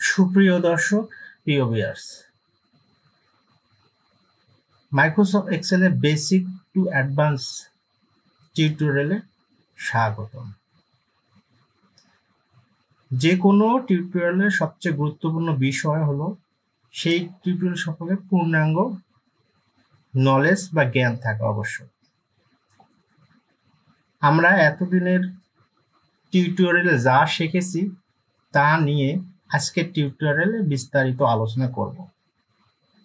সুপ্রিয় দর্শক, প্রিয় ভিউয়ার্স, মাইক্রোসফট এক্সেলের বেসিক টু অ্যাডভান্স টিউটোরিয়ালে স্বাগতম। যে কোনো টিউটোরিয়ালের সবচেয়ে গুরুত্বপূর্ণ বিষয় হলো সেই টিউটোরিয়াল সম্পর্কে পূর্ণাঙ্গ নলেজ বা জ্ঞান থাকা আবশ্যক। আমরা এতদিনের টিউটোরিয়ালে যা শিখেছি তা নিয়ে আজকের টিউটোরিয়ালে বিস্তারিত আলোচনা করব।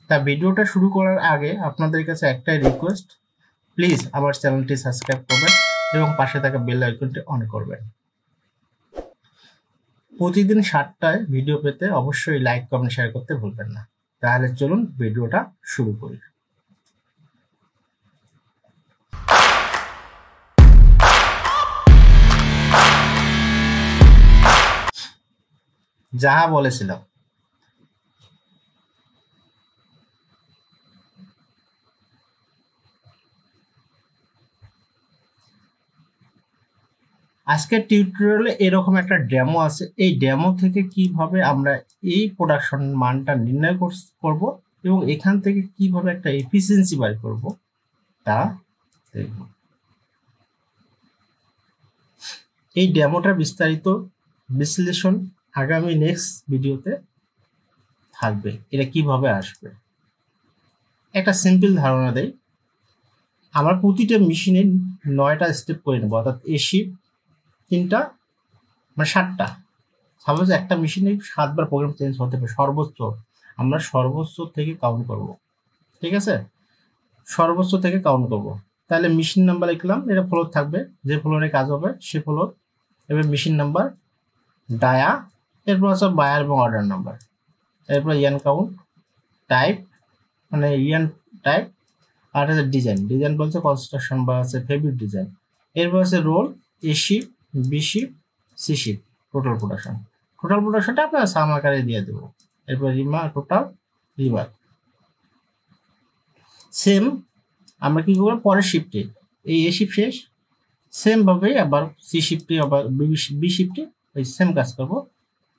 তা ভিডিওটা শুরু করার আগে আপনাদের কাছে একটাই রিকোয়েস্ট, প্লিজ আমার চ্যানেলটি সাবস্ক্রাইব করবেন এবং পাশে থাকা বেল আইকনটি অন করবেন। প্রতিদিন 7টায় ভিডিও পেতে অবশ্যই লাইক, কমেন্ট, শেয়ার করতে ভুলবেন না। তাহলে চলুন ভিডিওটা শুরু করি। যাহা বলেছিলাম, আজকের টিউটোরিয়ালে এরকম একটা ডেমো আছে। এই ডেমো থেকে কিভাবে আমরা এই প্রোডাকশন মানটা নির্ণয় করব এবং এখান থেকে কিভাবে একটা এফিসিয়েন্সি বার করব তা দেখব। এই ডেমোটার বিস্তারিত বিশ্লেষণ আগামী নেক্সট ভিডিওতে থাকবে। এটা কিভাবে আসবে একটা সিম্পল ধারণা দেই। আমার প্রতিটা মেশিনে 9টা স্টেপ করে নেবো, অর্থাৎ এসি 3টা মানে 7টা। সাপোজ একটা মেশিনে 7বার প্রোগ্রাম চেঞ্জ হতে পারে সর্বোচ্চ। আমরা সর্বোচ্চ থেকে কাউন্ট করব, ঠিক আছে? সর্বোচ্চ থেকে কাউন্ট করব। তাহলে মেশিন নাম্বার লিখলাম, এটা ফ্লোর থাকবে, যে ফ্লোরে কাজ হবে সে ফ্লোর। এবার মেশিন নাম্বার, ডায়া, এরপর আছে বায়ার এবং অর্ডার নাম্বার, এরপর ইয়ান কাউন্ট, টাইপ মানে ইয়ান টাইপ, আর আছে ডিজাইন। ডিজাইন বলছে কনস্ট্রাকশন বা আছে ফেব্রিক ডিজাইন। এরপর আছে roll, A shift, B shift, C shift, total production. Total প্রোডাকশনটা আপনার সাম আকারে দিয়ে দেবো। এরপর টোটাল রিমার্ক। সেম আমরা কি করবো পরের শিফটে, এই এ শিফট শেষ, সেম ভাবে আবার সি শিফটে আবার বি শিফটে ওই সেম কাজ করবো।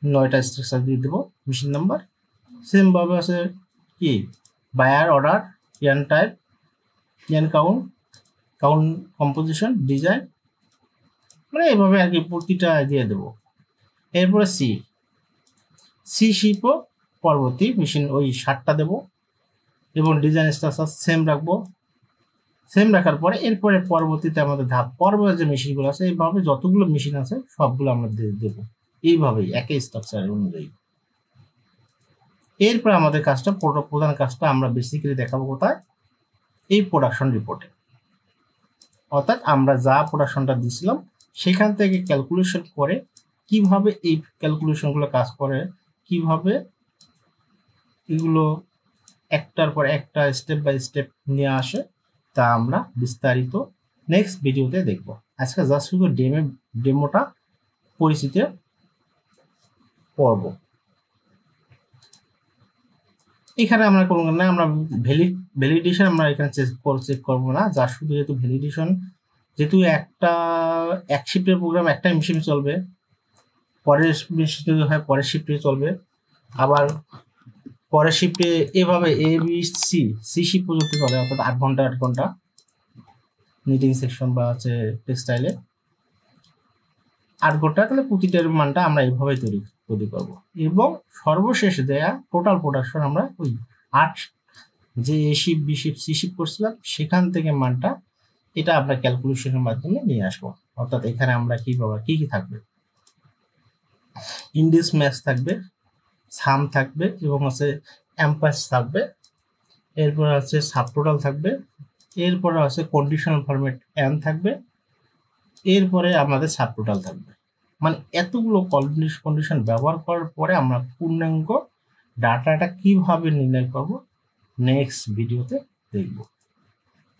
9টা স্ট্রাকচার দিয়ে দেবো, মেশিন নাম্বার সেম ভাবে আছে কি বায়ার, অর্ডার, ইয়ান টাইপ, ইয়ান কাউন্ট, কাউন্ট কম্পোজিশন, ডিজাইন, মানে এইভাবে আর কি প্রতিটা দিয়ে দেবো। এরপরে সি শিপও পরবর্তী মেশিন ওই 7টা দেবো এবং ডিজাইন স্ট্রাকচার সেম রাখবো। সেম রাখার পরে এরপরে পরবর্তীতে আমাদের ধাপ পরবর্তী যে মেশিনগুলো আছে, এইভাবে যতগুলো মেশিন আছে সবগুলো আমরা দেবো এইভাবেই একই স্ট্রাকচার অনুযায়ী। এরপর আমাদের কাজটা প্রধান কাজটা আমরা বেসিক্যালি দেখাবো কোথায়, এই প্রোডাকশন রিপোর্টে। অর্থাৎ আমরা যা প্রোডাকশনটা দিয়েছিলাম সেখান থেকে ক্যালকুলেশন করে কিভাবে এই ক্যালকুলেশনগুলো কাজ করে, কিভাবে এগুলো একটার পর একটা স্টেপ বাই স্টেপ নিয়ে আসে, তা আমরা বিস্তারিত নেক্সট ভিডিওতে দেখব। আজকে জাস্ট শুধু ডেমোটা পরিচিতি পড়ব। এখানে আমরা কোনো না, আমরা ভ্যালিডেশন আমরা এখানে চেক করবো না। যা শুধু যেহেতু ভ্যালিডেশন, যেহেতু এক শিফটের প্রোগ্রাম একটাই মেশিনে চলবে, পরের মেশিনে হয় পরের শিফটে চলবে, আবার পরের শিফটে এভাবে এ বি সি শিফট পর্যন্ত চলে, অর্থাৎ 8 ঘন্টা 8 ঘন্টা নিটিং সেকশন বা আছে টেক্সটাইলে 8 ঘন্টা। তাহলে প্রতিটার মানটা আমরা এইভাবে তৈরি করব এবং সর্বশেষ দেয়া টোটাল প্রোডাকশন আমরা ওই 8 যে A shift, B shift, C shift করছিলাম সেখান থেকে মানটা এটা আমরা ক্যালকুলেশনের মাধ্যমে নিয়ে আসবো। অর্থাৎ এখানে আমরা কি পাবো, কি থাকবে, ইন্ডেক্স ম্যাক্স থাকবে, সাম থাকবে এবং আছে এম্পাস থাকবে, এরপর আছে সাব টোটাল থাকবে, এরপরে আছে কন্ডিশনাল ফরম্যাট এন থাকবে, এরপরে আমাদের সাব টোটাল থাকবে। মানে এতগুলো কন্ডিশন ব্যবহার করার পরে আমরা পূর্ণাঙ্গ ডাটাটা কিভাবে নির্ণয় করব নেক্সট ভিডিওতে দেখব।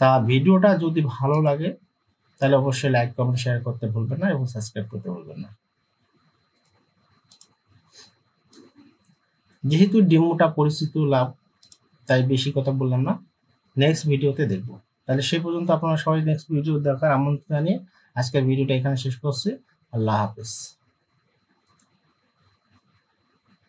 তা ভিডিওটা যদি ভালো লাগে তাহলে অবশ্যই লাইক, কমেন্ট, শেয়ার করতে ভুলবেন না এবং সাবস্ক্রাইব করতে ভুলবেন না। যেহেতু ডেমোটা পরিচিত লাভ, তাই বেশি কথা বললাম না, নেক্সট ভিডিওতে দেখব। তাহলে সেই পর্যন্ত আপনারা সবাই নেক্সট ভিডিও দেখার আমন্ত্রণ জানিয়ে আজকের ভিডিওটা এখানে শেষ করছি। আল্লাহ হাফেজ।